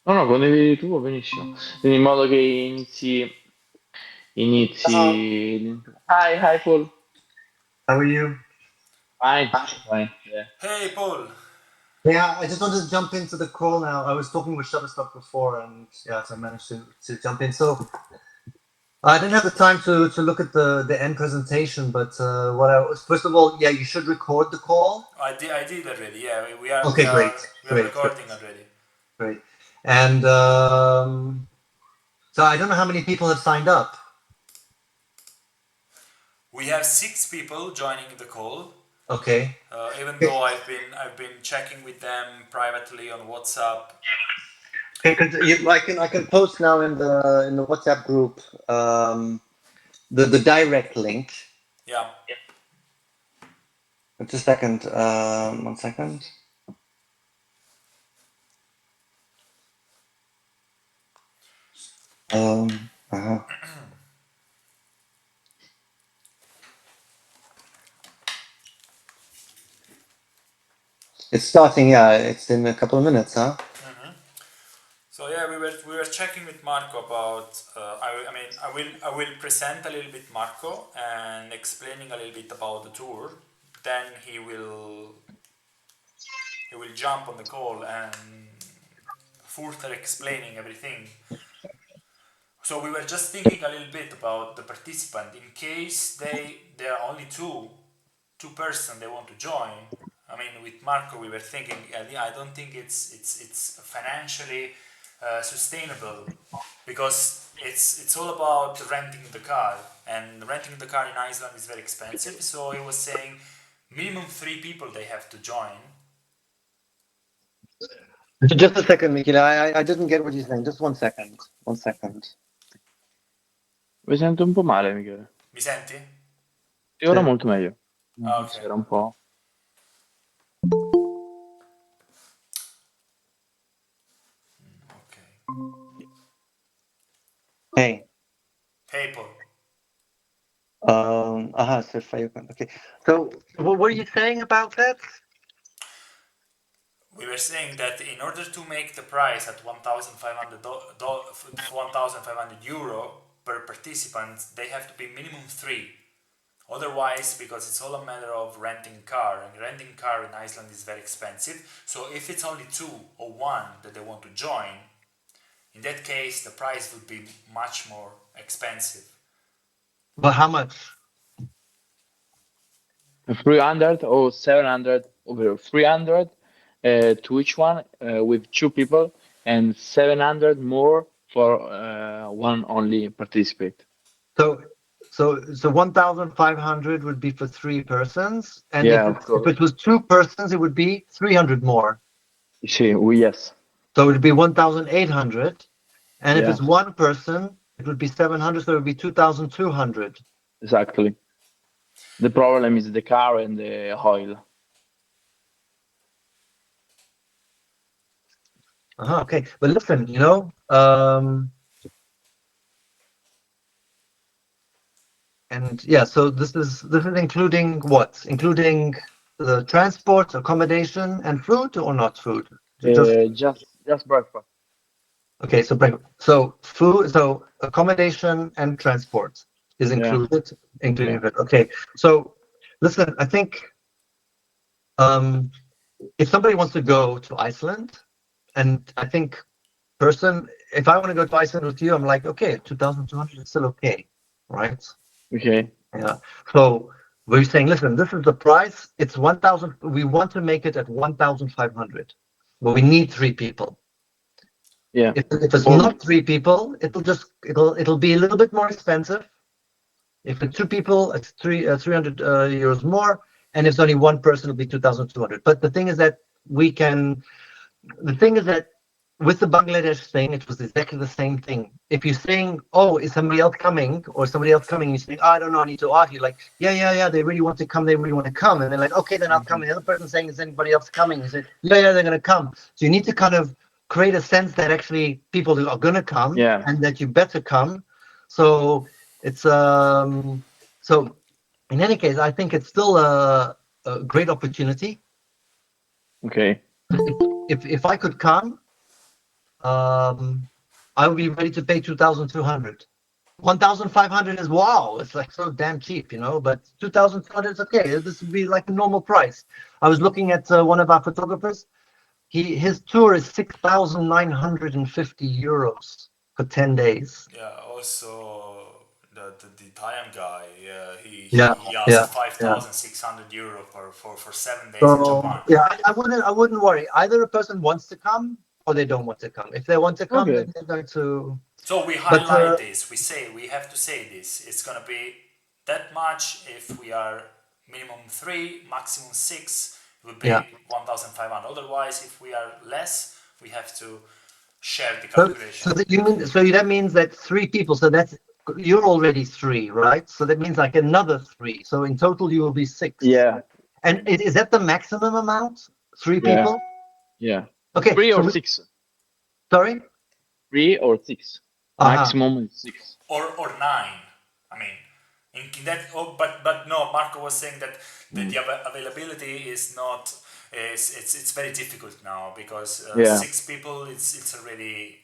No, no, condividi tu, va benissimo. In modo che Ciao, inizi. Hi, hi, Paul. how are you? Fine, fine. Yeah. Hey Paul. Yeah, I just wanted to jump into the call now. I was talking with Shutterstock before, and yeah, so I managed to jump in. So I didn't have the time to look at the end presentation, but what I was first of all, yeah, you should record the call. I did already. Yeah, we are we Okay, great, are we are great, great, recording already. great. And so I don't know how many people have signed up. We have 6 people joining the call. Okay. Even Okay, though I've been checking with them privately on WhatsApp. okay, I can post now in the WhatsApp group the direct link. Yeah. Just a second. 1 second. Uh-huh. It's starting. Yeah, it's in a couple of minutes, huh? So yeah, we were checking with Marco about. I mean I will present a little bit Marco and explaining a little bit about the tour. Then he will jump on the call and further explaining everything. So we were just thinking a little bit about the participant in case there are only two person they want to join. I mean, with Marco, we were thinking. I don't think it's financially sustainable because it's all about renting the car, and renting the car in Iceland is very expensive. So he was saying minimum 3 people they have to join. Just a second, Michele. I didn't get what you're saying. Just 1 second. 1 second. Mi sento un po' male, Michele. Mi senti? E ora molto meglio. Ah, ok. Forse era un po'. Ok. Hey. Hey Paul. So okay. So what were you saying about that? We were saying that in order to make the price at 1,500 euro per participant, they have to be minimum 3. Otherwise, because it's all a matter of renting car, and renting car in Iceland is very expensive. So if it's only 2 or 1 that they want to join, in that case the price would be much more expensive. Well, how much? 300 or 700, over 300 to each one with 2 people, and 700 more for one only participate. So so 1,500 would be for 3 persons, and Yeah, of if course. it was 2 persons, it would be 300 more. See, yes. So it would be 1,800, and if Yeah, it's 1 person, it would be 700. So it would be 2,200. exactly. The problem is the car and the oil. Okay, but listen, and yeah, so this is including what? Including the transport, accommodation, and food, or not food? Just Just breakfast. okay. So food, so accommodation and transport is Yeah, included, including yeah. it. Okay. So listen, I think um, if somebody wants to go to Iceland, and I think if I want to go to Iceland with you, I'm like, okay, 2,200 is still okay, right? Okay. Yeah. So we're saying, listen, this is the price. It's 1,000. We want to make it at 1,500, but we need 3 people. Yeah. If it's For not 3 people, it'll be a little bit more expensive. If it's 2 people, it's 300 euros more, and if it's only 1 person, it'll be 2,200. But the thing is that we can. The thing is that with the Bangladesh thing, it was exactly the same thing. If you're saying, "Oh, is somebody else coming?" or somebody else coming, you say, "Oh, I don't know, I need to ask." You're like, "Yeah, yeah, yeah, they really want to come. They really want to come." And they're like, "Okay, then I'll come." And the other person saying, "Is anybody else coming?" You say, "Yeah, yeah, they're going to come." So you need to kind of create a sense that actually people are going to come yeah. and that you better come. So it's so in any case, I think it's still a great opportunity. Okay. If I could come, I would be ready to pay 2,200. 1,500 is wow. It's like so damn cheap, you know. But 2,200 is okay. This would be like a normal price. I was looking at one of our photographers. His tour is 6,950 euros for 10 days. Yeah. Also, the Italian guy. Yeah, He asked yeah, yeah. 5,600 euro for 7 days in So Japan. yeah, I wouldn't worry. Either a person wants to come or they don't want to come. If they want to come, Okay. then they're going to. So we But highlight this. We have to say this. It's gonna be that much if we are minimum 3, maximum 6. It would be yeah. 1,500. Otherwise, if we are less, we have to share the So calculation. that means that 3 people. So that's you're already 3, right? So that means like another 3. So in total, you will be 6. Yeah. And is that the maximum amount? 3 Yeah. people? Yeah. Okay. 3 so or 6. Sorry? 3 or 6. Uh-huh. Maximum is 6. Or 9. I mean, in that. Oh, but no. Marco was saying that the availability is not. It's very difficult now because Yeah. 6 people. It's already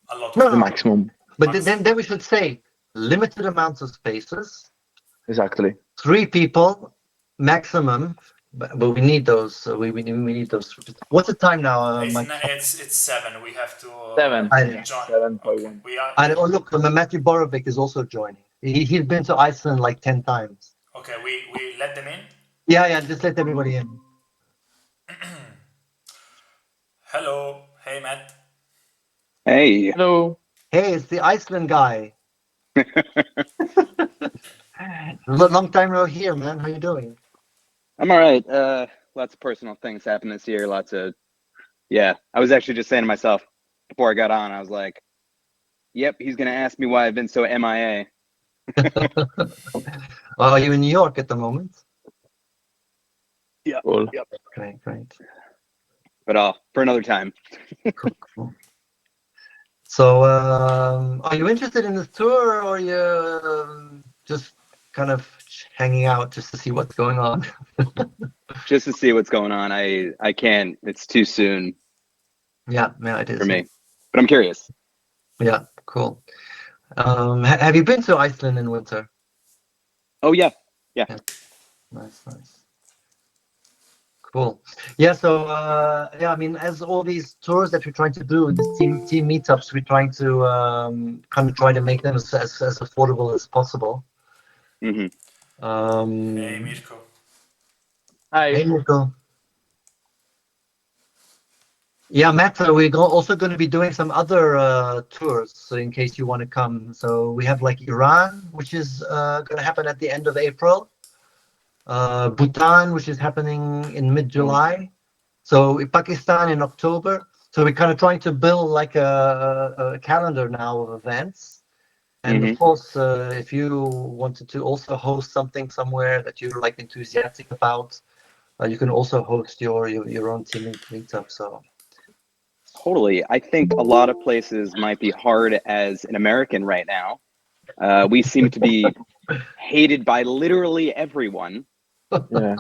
a lot. No, Of The no. maximum. But then we should say limited amounts of spaces, Exactly. 3 people maximum. But we need those. We need those. What's the time now, Mike? It's 7. We have to 7. I- join. 7.1. We are Oh, look, Matthew Borovic is also joining. He's been to Iceland like 10 times. okay. We let them in. Yeah, just let everybody in. Hello, hey Matt. Hey, Hello. Hey, it's the Iceland guy. Long time no here, man. How you doing? I'm all right. Lots of personal things happened this year. Yeah. I was actually just saying to myself before I got on, I was like, "Yep, he's gonna ask me why I've been so MIA." Are you in New York at the moment? Yep. Cool. Yep. Great. But for another time. Cool. So, are you interested in this tour, or are you just kind of hanging out just to see what's going on? Just to see what's going on. I can't. It's too soon Yeah, it is. for me. But I'm curious. Yeah, cool. Have you been to Iceland in winter? Oh yeah. Nice. Cool. Yeah, so I mean, as all these tours that we're trying to do, these team meetups, we're trying to kind of try to make them as affordable as possible. Hmm. Hey Mirko. Hi. Hey, Nico. Yeah, Matt, we're also going to be doing some other tours, so in case you want to come. So we have like Iran, which is going to happen at the end of April. Bhutan, which is happening in mid-July. So Pakistan in October. So we're kind of trying to build like a calendar now of events. And of course, if you wanted to also host something somewhere that you're like enthusiastic about, you can also host your own team meetup. So Totally. I think a lot of places might be hard as an American right now. We seem to be hated by literally everyone. Yeah.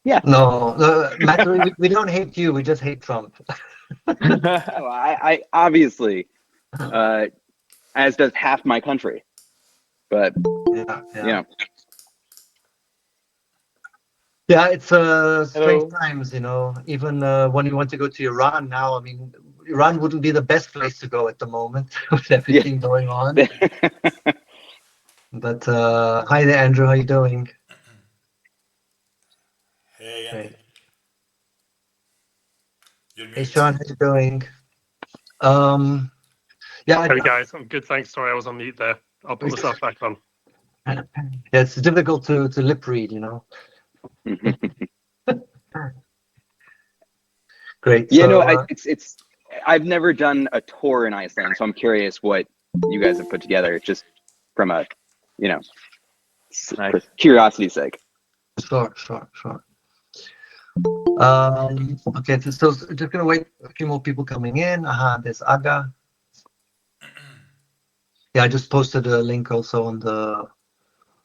Yeah. no, Matt, we don't hate you. We just hate Trump. No, I obviously, as does half my country. But Yeah. you Yeah, it's strange Hello. times, you know. Even when you want to go to Iran now, I mean, Iran wouldn't be the best place to go at the moment with everything going on. know. But hi there, Andrew. How you doing? Hey Great. Andy. You're Hey, mute. Sean. How you doing? Yeah, Hey guys, I'm good, thanks. Sorry, I was on mute there. I'll put myself back on. yeah, it's difficult to lip read, you know. Great. Yeah, So, no, it's I've never done a tour in Iceland, so I'm curious what you guys have put together, just from a, you know, Nice. for curiosity's sake. sure. Okay, so just gonna wait a few more people coming in. There's Aga. Yeah, I just posted a link also on the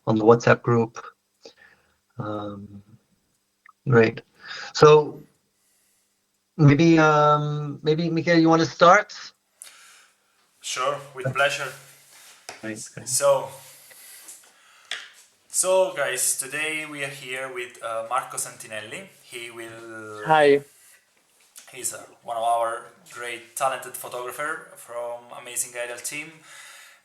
WhatsApp group. Great. So Maybe Michael, you want to start? Sure, with pleasure. Right. So guys, today we are here with Marco Santinelli. Hi. He's one of our great talented photographer from Amazing Idol team,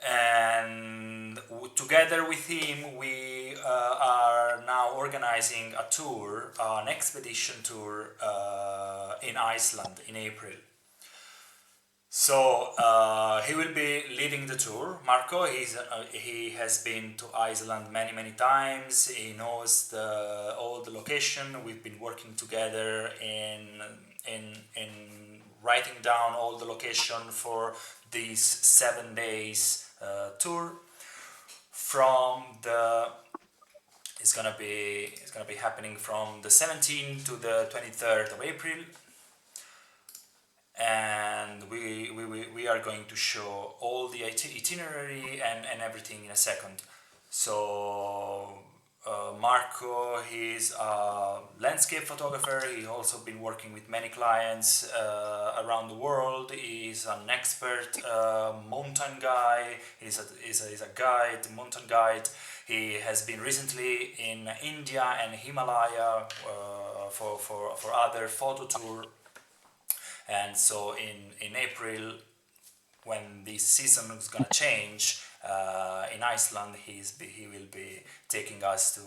and together with him we are now organizing a tour, an expedition tour in Iceland in April. So he will be leading the tour. Marco, he has been to Iceland many times. He knows all the location. We've been working together in writing down all the location for these 7 days tour. It's gonna be happening from the 17th to the 23rd of April. And we are going to show all the itinerary and everything in a second. So Marco, he's a landscape photographer. He's also been working with many clients around the world. He's an expert mountain guy. He's a guide, mountain guide. He has been recently in India and Himalaya for other photo tour. And so in April, when this season is gonna change in Iceland, he will be taking us to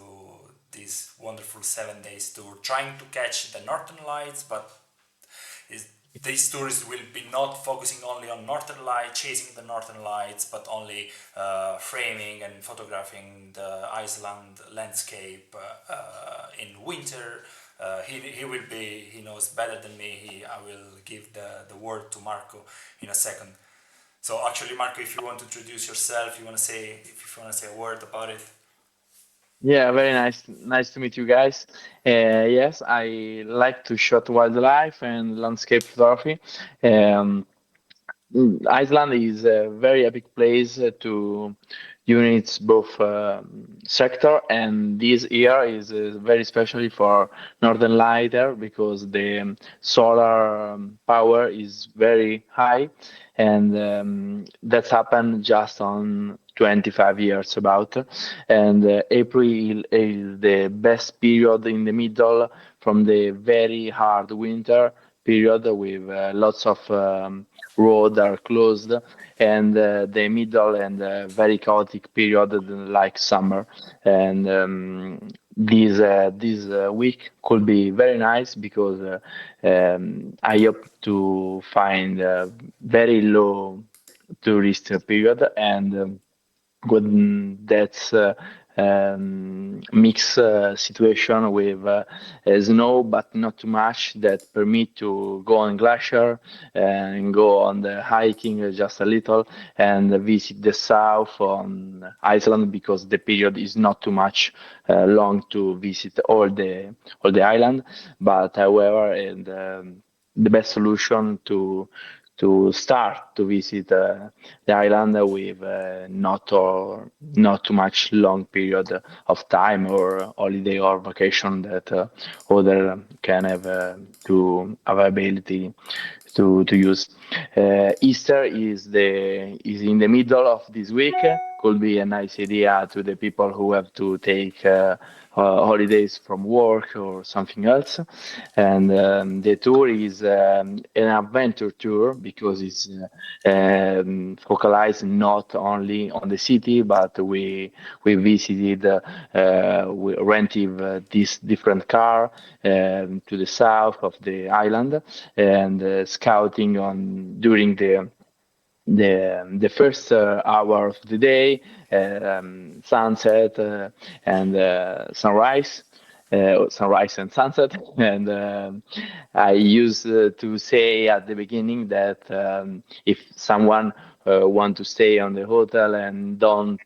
this wonderful 7 days tour, trying to catch the northern lights. But these tours will be not focusing only on northern light, chasing the northern lights, but only framing and photographing the Iceland landscape in winter. He knows better than me. I will give the word to Marco in a second. So actually, Marco, if you want to introduce yourself, if you want to say a word about it. Yeah, very nice to meet you guys. Yes, I like to shoot wildlife and landscape photography. Um, Iceland is a very epic place to units both sector, and this year is very especially for Northern Lighter because the solar power is very high, and that's happened just on 25 years about. And April is the best period in the middle from the very hard winter period with lots of roads are closed, and the middle and very chaotic period like summer. And this week could be very nice because I hope to find a very low tourist period, and that's mixed situation with snow, but not too much that permit to go on glacier and go on the hiking just a little and visit the south on Iceland because the period is not too much long to visit all the island. But however, and the best solution to start to visit the island with not too much long period of time or holiday or vacation that other can have to availability to use. Easter is in the middle of this week. Could be a nice idea to the people who have to take holidays from work or something else. And the tour is an adventure tour because it's focalized not only on the city, but we visited, we rented this different car to the south of the island and scouting on during the first hour of the day, sunset and sunrise and sunset. And I used to say at the beginning that if someone want to stay on the hotel and don't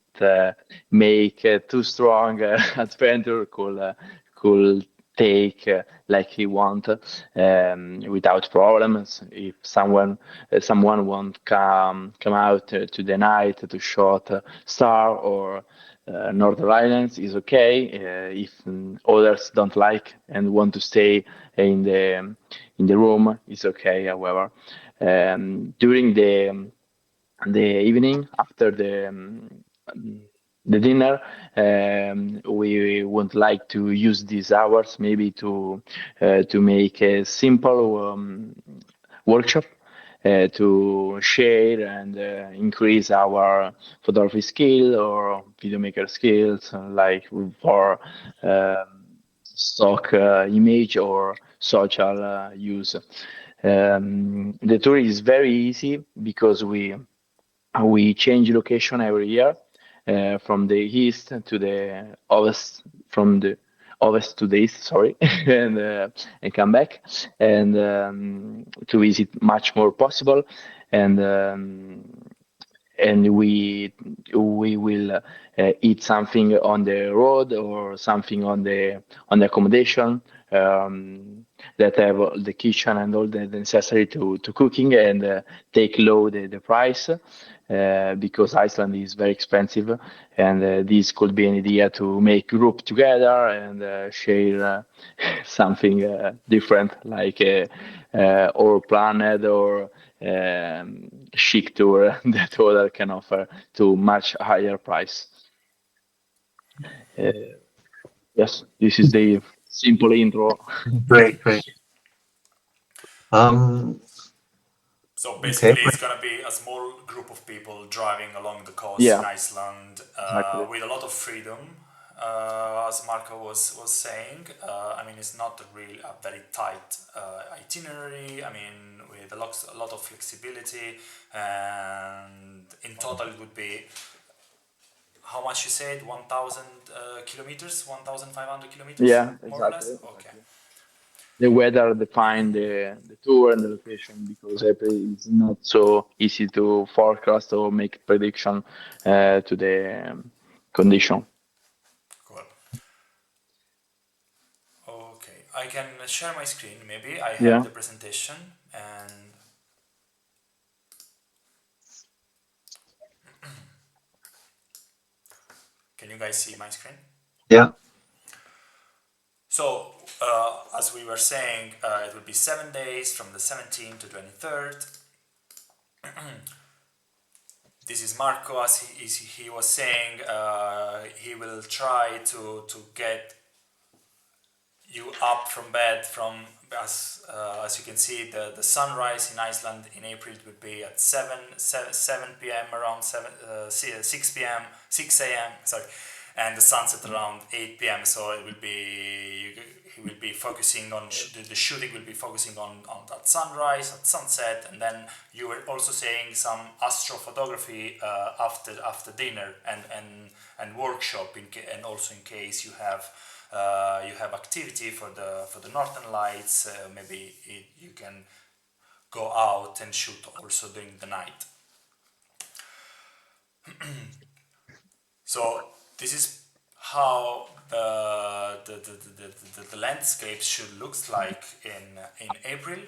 make too strong adventure, could take like he want without problems. If someone won't come out to the night to shot star or Northern Islands is okay. If others don't like and want to stay in the room, it's okay. However, during the evening after the dinner, we would like to use these hours maybe to make a simple workshop to share and increase our photography skill or video maker skills, like for stock image or social use. The tour is very easy because we change location every year from the east to the ovest, from the ovest to the east, sorry, and come back and to visit much more possible and we will eat something on the road or something on the accommodation that have the kitchen and all the necessary to cooking and take low the price because Iceland is very expensive and this could be an idea to make group together and share something different like or planet or chic tour that other can offer to much higher price. Uh, yes, this is the simple intro. Great, great. So Okay. basically, it's gonna be a small group of people driving along the coast in Yeah, Iceland exactly. with a lot of freedom, as Marco was saying. I mean, it's not a very tight itinerary. I mean, with a lot of flexibility, and in total, it would be how much you said? 1,000 kilometers, 1,500 kilometers, Yeah, more or exactly, less. Okay. exactly. The weather define the tour and the location because April is not so easy to forecast or make prediction to the condition. Cool. Okay, I can share my screen. Maybe I have Yeah. the presentation, and can you guys see my screen? Yeah. So, as we were saying, it will be 7 days from the 17th to 23rd. This is Marco, as he was saying, he will try to get you up from bed from as you can see the sunrise in Iceland in April it would be at 7 p.m. around 6 p.m. 6 a.m. sorry, and the sunset around 8 p.m. so it will be he will be focusing on the shooting will be focusing on that sunrise at sunset, and then you were also saying some astrophotography after dinner and workshop and also in case you have activity for the northern lights. Maybe you can go out and shoot also during the night. So this is how the landscape should looks like in April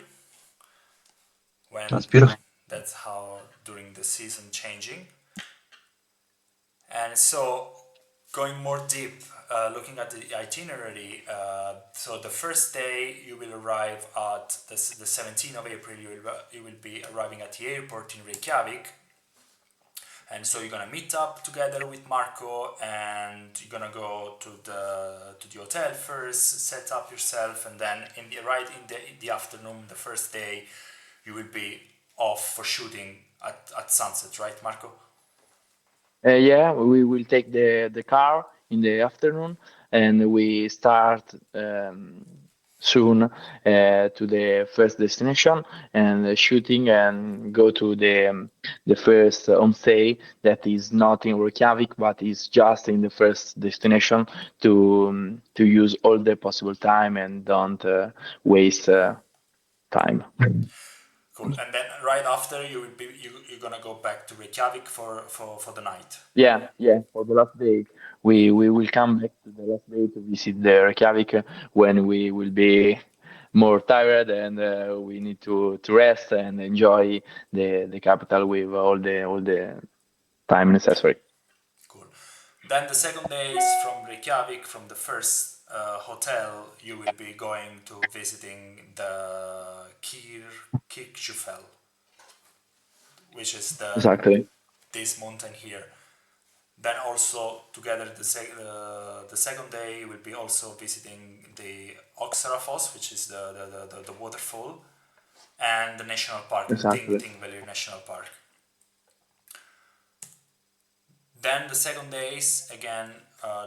when That's beautiful. that's how during the season changing. And so going more deep, looking at the itinerary, so the first day you will arrive at the 17th of April, you will be arriving at the airport in Reykjavik. And so you're gonna meet up together with Marco, and you're gonna go to the hotel first, set up yourself, and then in the afternoon, the first day, you will be off for shooting at sunset, right, Marco? Yeah, we will take the car in the afternoon and we start soon to the first destination and shooting and go to the first homestay that is not in Reykjavik but is just in the first destination to use all the possible time and don't waste time. Cool. And then right after you're gonna go back to Reykjavik for the night. Yeah, yeah. For the last day, we will come back to the last day to visit the Reykjavik when we will be more tired and we need to rest and enjoy the capital with all the time necessary. Cool. Then the second day is from Reykjavik. From the first hotel, you will be going to visiting the Kirkjufell, which is Exactly. this mountain here. Then also together the second day you will be also visiting the Oxarafoss, which is the waterfall, and the national park, the Exactly. Thingvellir National Park. Then the second day is again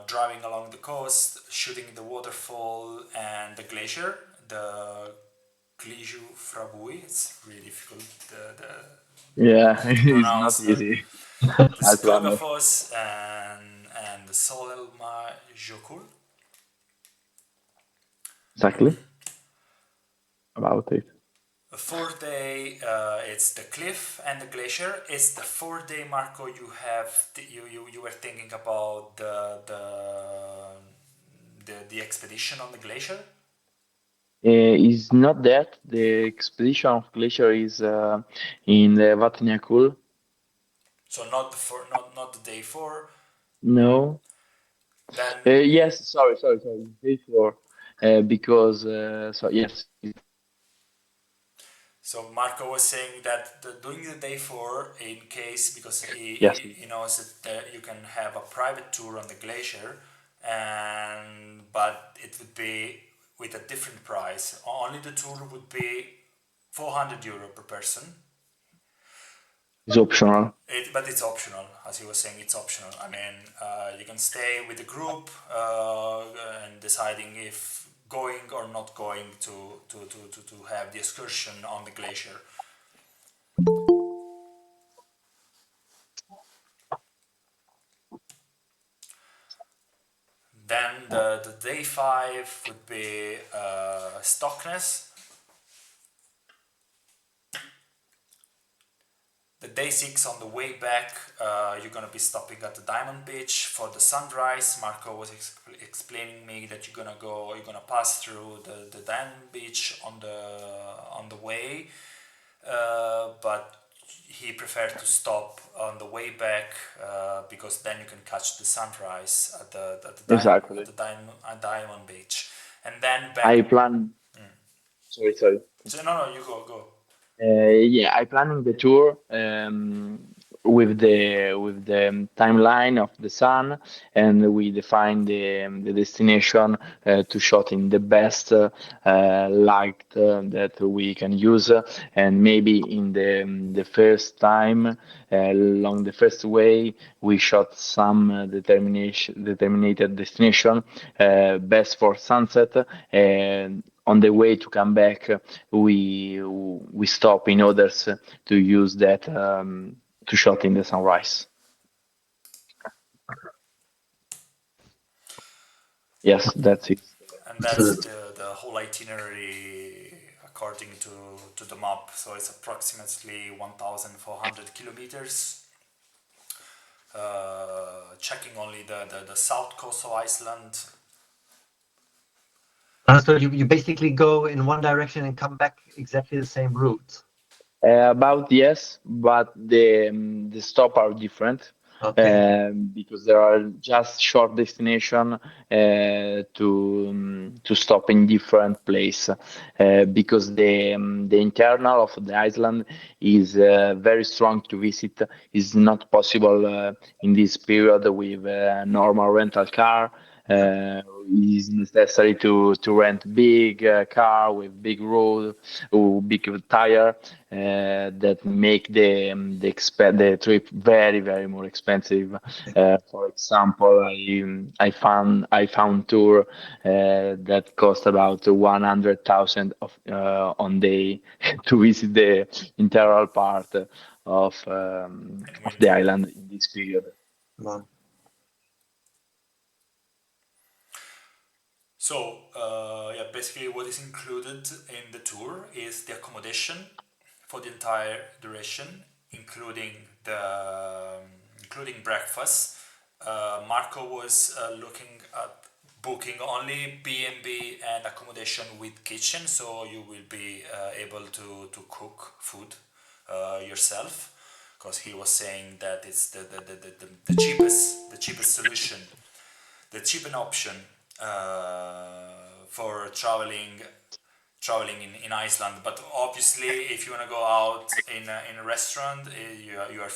driving along the coast, shooting the waterfall and the glacier, the Gliju Frabui. It's really difficult Yeah, to it's not pronounce easy. the Iceland. Skogafoss and the Solelma Jokul. Exactly. About it. The fourth day, it's the cliff and the glacier. It's the fourth day, Marco. You were thinking about the expedition on the glacier. Is not that the expedition of glacier is in the Vatnajökull? So not not the day four. No. Then Yes. Sorry. Before, because so yes, so Marco was saying that during the day four, in case because yes, he knows that you can have a private tour on the glacier, and but it would be with a different price. Only the tour would be 400 euro per person. it's optional. But it's optional, as he was saying. It's optional. I mean, you can stay with the group and deciding if going or not going to have the excursion on the glacier. Then the day five would be Stockness. The day six on the way back, you're gonna be stopping at the Diamond Beach for the sunrise. Marco was explaining me that you're gonna pass through the Diamond Beach on the way, but he preferred to stop on the way back because then you can catch the sunrise Exactly. at the Diamond Beach, and then I back. plan. Sorry. So no, you go. Yeah, I planning the tour with the timeline of the sun, and we define the destination to shot in the best light that we can use, and maybe in the first time along the first way we shot some determinated destination best for sunset, and on the way to come back, we stop in others to use that to shot in the sunrise. Yes, that's it. And that's the whole itinerary according to the map. So it's approximately 1,400 kilometers. Checking only the south coast of Iceland. So you basically go in one direction and come back exactly the same route. About yes, but the stop are different Okay. because there are just short destination to stop in different place because the internal of the island is very strong to visit. Is not possible in this period with normal rental car. Yeah. It's necessary to rent big car with big road or big tire that make the trip very more expensive. For example, I found tour that cost about 100,000 on day to visit the integral part In of the winter. island in this period. Well, So yeah, basically what is included in the tour is the accommodation for the entire duration, including including breakfast. Marco was looking at booking only B&B and accommodation with kitchen, so you will be able to cook food yourself. because he was saying that it's the cheapest solution, the cheapest option for traveling in Iceland. But obviously, if you want to go out in a restaurant, you are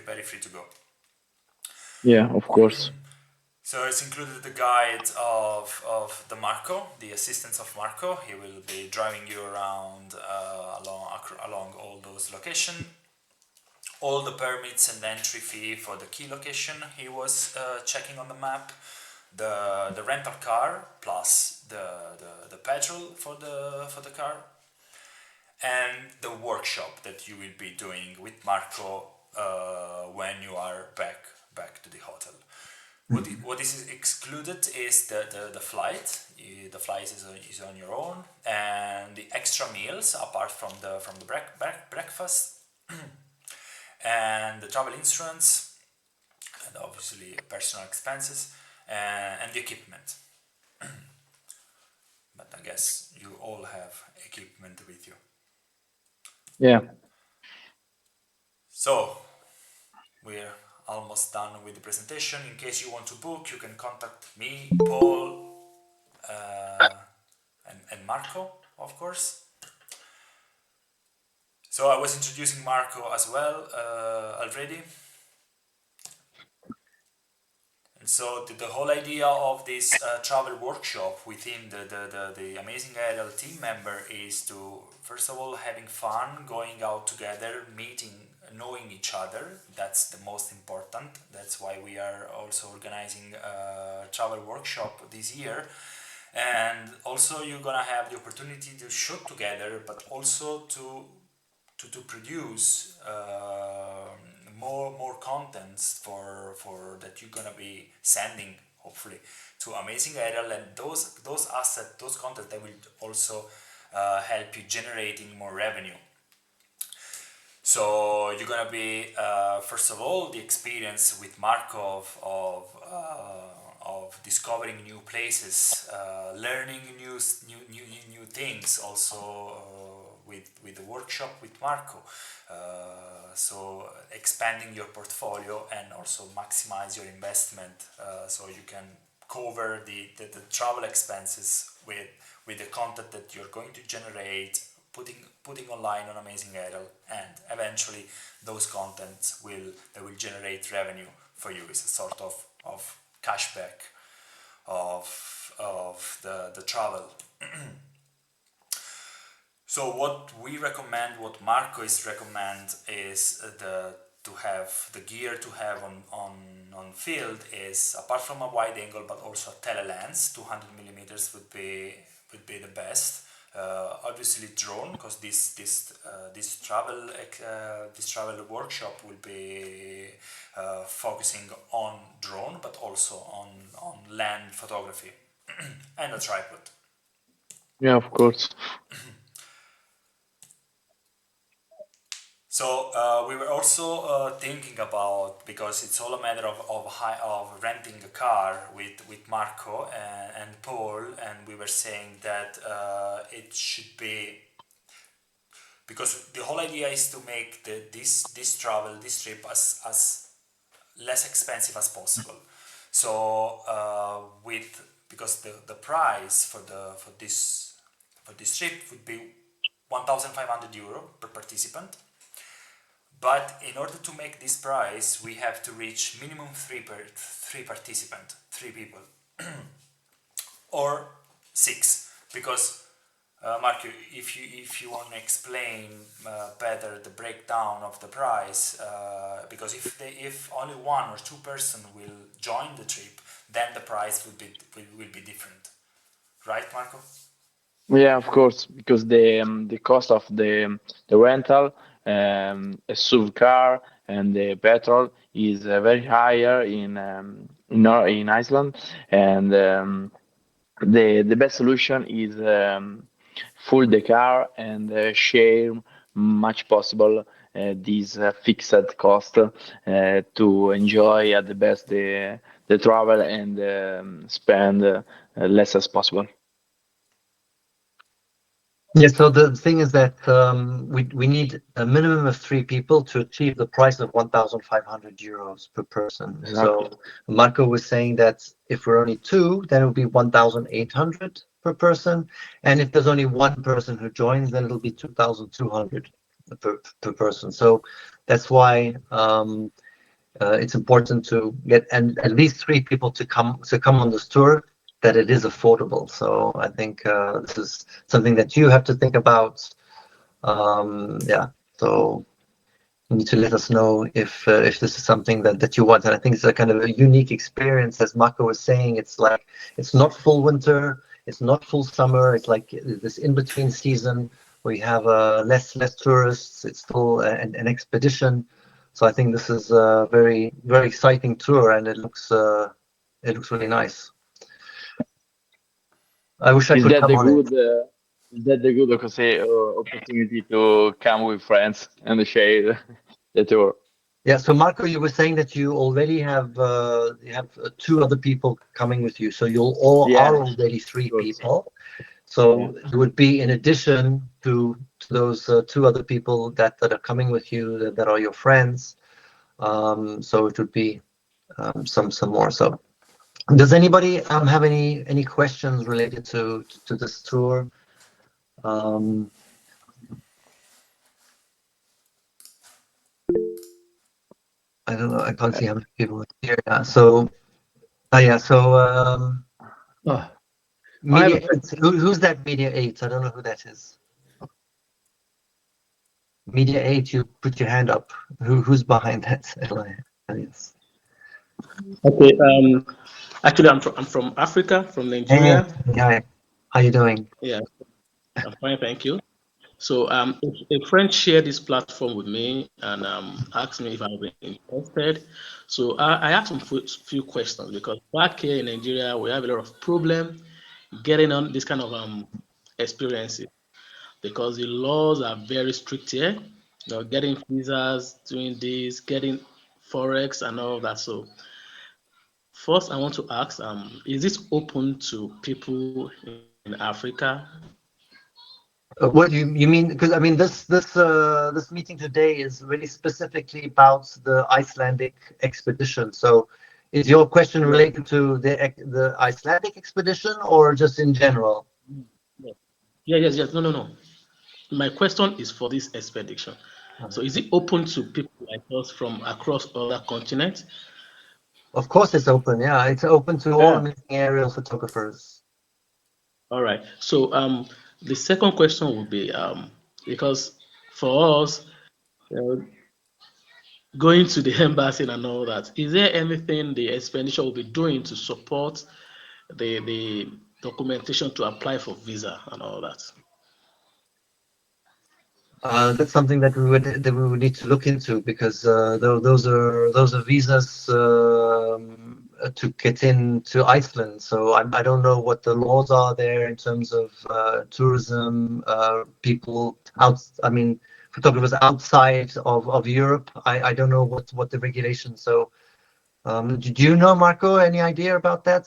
very free to go. Yeah, of course. So it's included the guide of the Marco, the assistance of Marco. He will be driving you around along all those locations. All the permits and entry fee for the key location he was checking on the map. The rental car plus the petrol for the car, and the workshop that you will be doing with Marco when you are back to the hotel. What is excluded is the flight. The flight is on your own, and the extra meals apart from the breakfast, and the travel insurance, and obviously personal expenses, and the equipment. But I guess you all have equipment with you. Yeah. So we're almost done with the presentation. In case you want to book, you can contact me, Paul, and Marco, of course. So I was introducing Marco as well already. And so the whole idea of this travel workshop within the Amazing Aerial team member is to, first of all, having fun, going out together, meeting, knowing each other. That's the most important. That's why we are also organizing a travel workshop this year. And also you're gonna have the opportunity to shoot together, but also to produce more contents for that you're gonna be sending hopefully to Amazing Aerial, and those assets, those content, that will also help you generating more revenue. So you're gonna be first of all the experience with Marco of discovering new places, learning new things, also with the workshop with Marco. So expanding your portfolio and also maximize your investment, so you can cover the travel expenses with the content that you're going to generate, putting online on Amazing Aerial, and eventually those contents will generate revenue for you. It's a sort of cashback of the travel. So what we recommend, what Marco is recommend, is to have the gear to have on field is, apart from a wide angle but also a telelens, 200 millimeters would be the best. Obviously drone, because this travel workshop will be focusing on drone, but also on land photography, and a tripod. Yeah, of course. So we were also thinking about, because it's all a matter of renting a car with Marco and Paul, and we were saying that it should be, because the whole idea is to make this trip as less expensive as possible. So because the price for this trip would be €1,500 per participant. But in order to make this price, we have to reach minimum three participants, 3 people, or 6. Because Marco, if you want to explain better the breakdown of the price, because if only 1 or 2 person will join the trip, then the price will be different, right, Marco? Yeah, of course, because the cost of the rental, a SUV car, and the petrol is very higher in Iceland, and the best solution is full the car and share much possible this fixed cost to enjoy at the best the travel and spend less as possible. Yeah, so the thing is that we need a minimum of 3 people to achieve the price of 1,500 euros per person. Exactly. So Marco was saying that if we're only 2, then it will be 1,800 per person. And if there's only 1 person who joins, then it'll be 2,200 per person. So that's why it's important to get at least 3 people to come on this tour, that it is affordable. So I think this is something that you have to think about. Yeah, so you need to let us know if this is something that you want. And I think it's a kind of a unique experience, as Marco was saying. It's like it's not full winter, it's not full summer. It's like this in between season where you have less tourists. It's still an expedition. So I think this is a very exciting tour, and it looks really nice. I wish I Is could that come the on it. good? Is that the good, like I say, opportunity to come with friends and share the tour? Yeah. So Marco, you were saying that you already have 2 other people coming with you, so you'll all Yeah, are of already three course. people. Yeah. So it would be in addition to those 2 other people that are coming with you, that are your friends. So it would be some more. So does anybody have any questions related to this tour? Um, I don't know. I can't see how many people are here. Yeah. So yeah. So Oh, Media I have 8. Who's that Media 8? I don't know who that is. Media 8, you put your hand up. Who's behind that? Yes. okay. Actually, I'm from Africa, from Hey, Nigeria. hi. How you doing? Yeah, I'm fine, thank you. So, a friend shared this platform with me and asked me if I would be interested. So, I asked him few questions because back here in Nigeria, we have a lot of problem getting on this kind of experiences because the laws are very strict here. You know, getting visas, doing this, getting forex and all of that. So, first, I want to ask, is this open to people in Africa? What you mean? Because I mean, this meeting today is really specifically about the Icelandic expedition. So, is your question Yeah, related to the Icelandic expedition or just in general? yeah, yes, yes. No, no, no. My question is for this expedition. So, is it open to people like us from across other continents? Of course, it's open. Yeah, it's open to all Yeah. amazing aerial photographers. All right. So, the second question would be because for us, uh, going to the embassy and all that, is there anything the expedition will be doing to support the documentation to apply for visa and all that? That's something that we would need to look into, because those are visas to get into Iceland. So I don't know what the laws are there in terms of tourism, people out. I mean, photographers outside of Europe. I don't know what the regulations. So do you know, Marco? Any idea about that?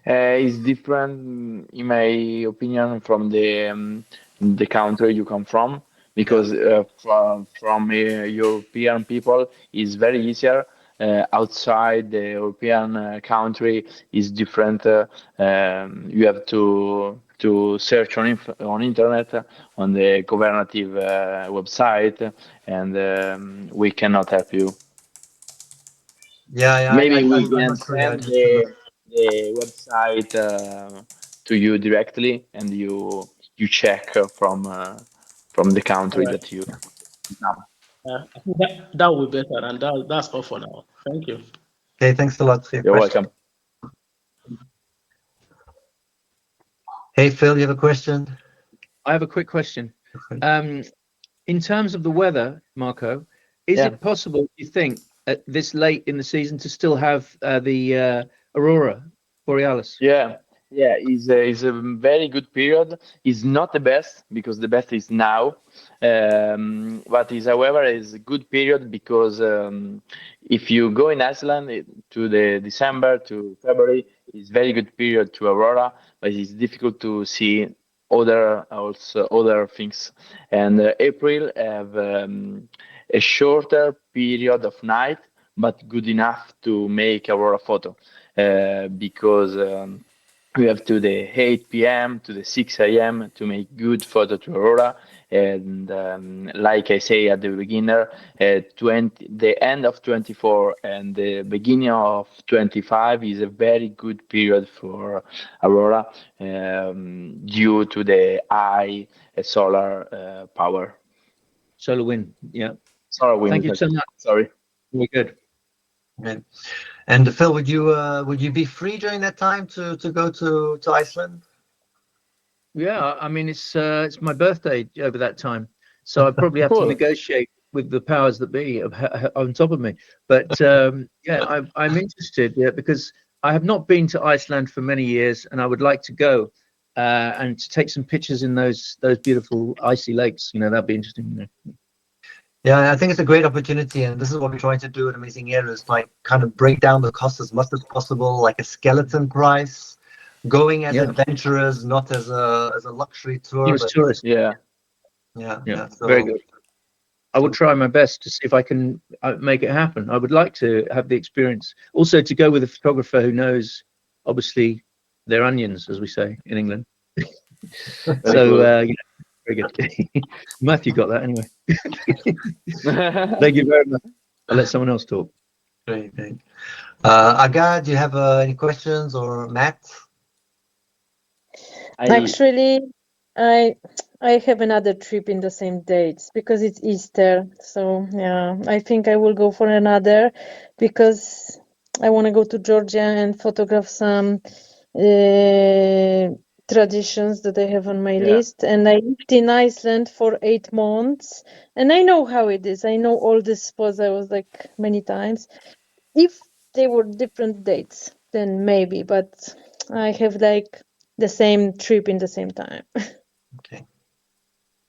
It's different, in my opinion, from the country you come from, Yeah. because from European people is very easier. Outside the European country is different. You have to search on internet, on the governative website, and we cannot help you. Yeah, yeah. Maybe we I'm can not sure. Yeah, I send need to look. the website to you directly, and you check from the All country right. that you come. I think that will be better, and that's all for now. Thank you. Okay, thanks a lot for your You're question. welcome. Hey, Phil, you have a question? I have a quick question. In terms of the weather, Marco, is Yeah. it possible, you think, at this late in the season to still have the Aurora Borealis? Yeah, yeah, it's a very good period. It's not the best, because the best is now, but is however is a good period, because if you go in Iceland to the December to February, it's very good period to Aurora, but it's difficult to see other things. And April have a shorter period of night, but good enough to make aurora photo, because we have to the 8 p.m. to the 6 a.m. to make good photo to aurora. And like I say at the beginner, the end of 24 and the beginning of 25 is a very good period for aurora, due to the high solar power. Solar wind. Yeah. Solar wind. Thank you so much. Sorry. Very good. Okay. And Phil, would you be free during that time to go to Iceland? Yeah, I mean it's my birthday over that time, so I probably have to Cool. negotiate with the powers that be on top of me. But yeah, I'm interested, yeah, because I have not been to Iceland for many years, and I would like to go and to take some pictures in those beautiful icy lakes. You know, that'd be interesting. You know. Yeah, I think it's a great opportunity, and this is what we're trying to do at Amazing Air, is like kind of break down the cost as much as possible, like a skeleton price, going as Yeah. adventurers, not as a luxury tour. He was But tourist. Yeah. yeah. So Very good. I will try my best to see if I can make it happen. I would like to have the experience. Also, to go with a photographer who knows, obviously, their onions, as we say in England. So, yeah, very good. Matthew got that anyway. Thank you very much. I'll let someone else talk. great. Aga, do you have any questions, or Matt? Actually, I have another trip in the same dates because it's Easter. So yeah, I think I will go for another because I want to go to Georgia and photograph some traditions that I have on my list. And I lived in Iceland for 8 months, and I know how it is. I know all the spots. I was like many times. If they were different dates, then maybe, but I have like the same trip in the same time. Okay.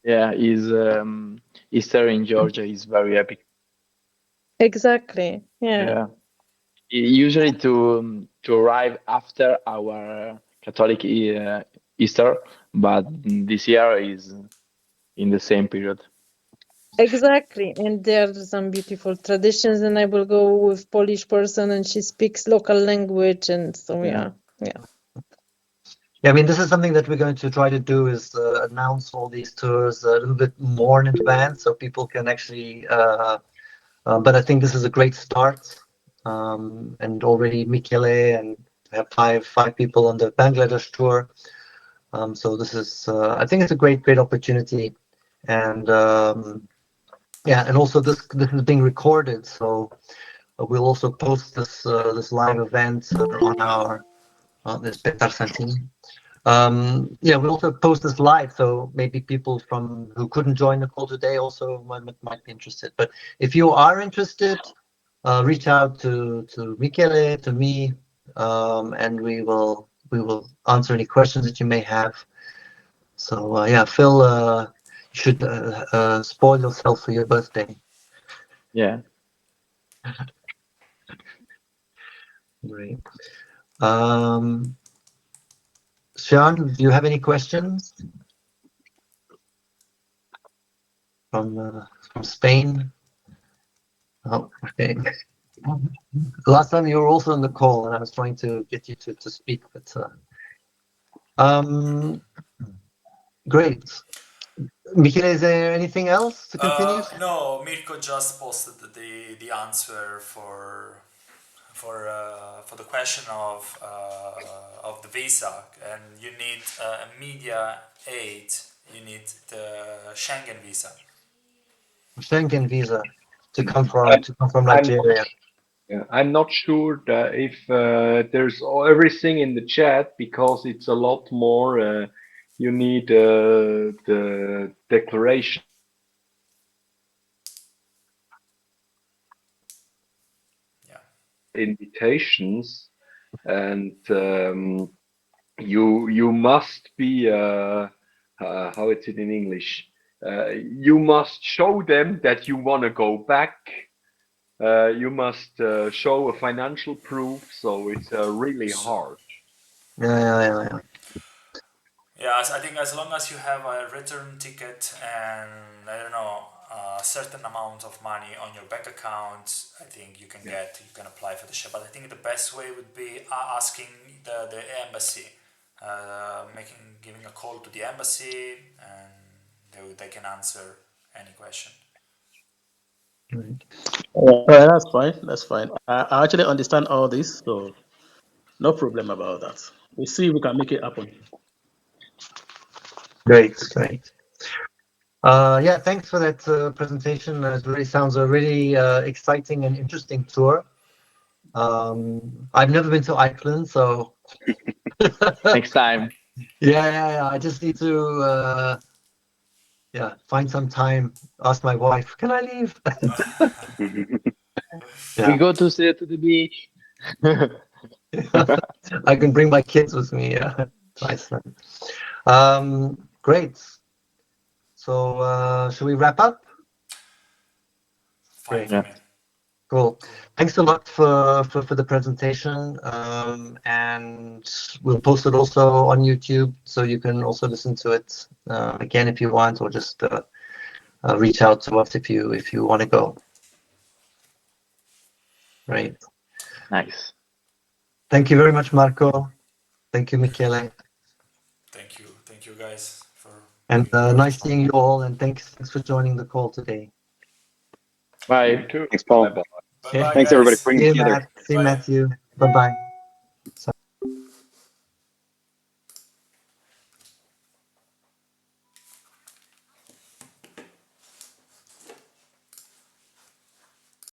Yeah, Easter in Georgia is very epic. Exactly. Yeah. Yeah. Usually to arrive after our Catholic Easter, but this year is in the same period. Exactly. And there are some beautiful traditions, and I will go with Polish person, and she speaks local language, and so yeah. Yeah, I mean, this is something that we're going to try to do, is announce all these tours a little bit more in advance so people can actually. But I think this is a great start, and already Michele and have five people on the Bangladesh tour. So this is, I think it's a great opportunity, and yeah, and also this is being recorded, so we'll also post this live event on our this Petar Santini. Yeah, we'll also post this live, so maybe people who couldn't join the call today also might be interested. But if you are interested, reach out to Michele, to me, and we will answer any questions that you may have. So yeah, Phil, you should spoil yourself for your birthday. Yeah. Great. Sean, do you have any questions from Spain? Oh, okay. Last time you were also on the call, and I was trying to get you to speak, but great. Michele, is there anything else to continue? No, Mirko just posted the answer for the question of the visa, and you need a media aid. You need the Schengen visa. Schengen visa to come from Nigeria. I'm not sure that if there's everything in the chat, because it's a lot more. You need the declaration. Yeah. Invitations, and you must be how is it in English? You must show them that you want to go back. You must show a financial proof, so it's really hard. Yeah. Yeah, I think as long as you have a return ticket and I don't know a certain amount of money on your bank account, I think you can apply for the share. But I think the best way would be asking the embassy, giving a call to the embassy, and they can answer any question. That's fine. That's fine. I actually understand all this, so no problem about that. We'll see if we can make it happen. Great, great. Yeah, thanks for that presentation. It really sounds a really exciting and interesting tour. I've never been to Iceland, so Next time. yeah. I just need to find some time. Ask my wife, can I leave? We Yeah. go to the beach. I can bring my kids with me to Iceland. Great. So should we wrap up? Fine Great. for me. Cool. Thanks a lot for the presentation. And we'll post it also on YouTube, so you can also listen to it again if you want, or just reach out to us if you want to go. Right. Nice. Thank you very much, Marco. Thank you, Michele. Thank you guys for. And nice seeing you all. And thanks for joining the call today. Bye. Too. Thanks, Paul. Bye-bye. Bye bye. Thanks everybody Guys. for bringing See you, together. Matt. See you, Bye. Matthew. Bye bye.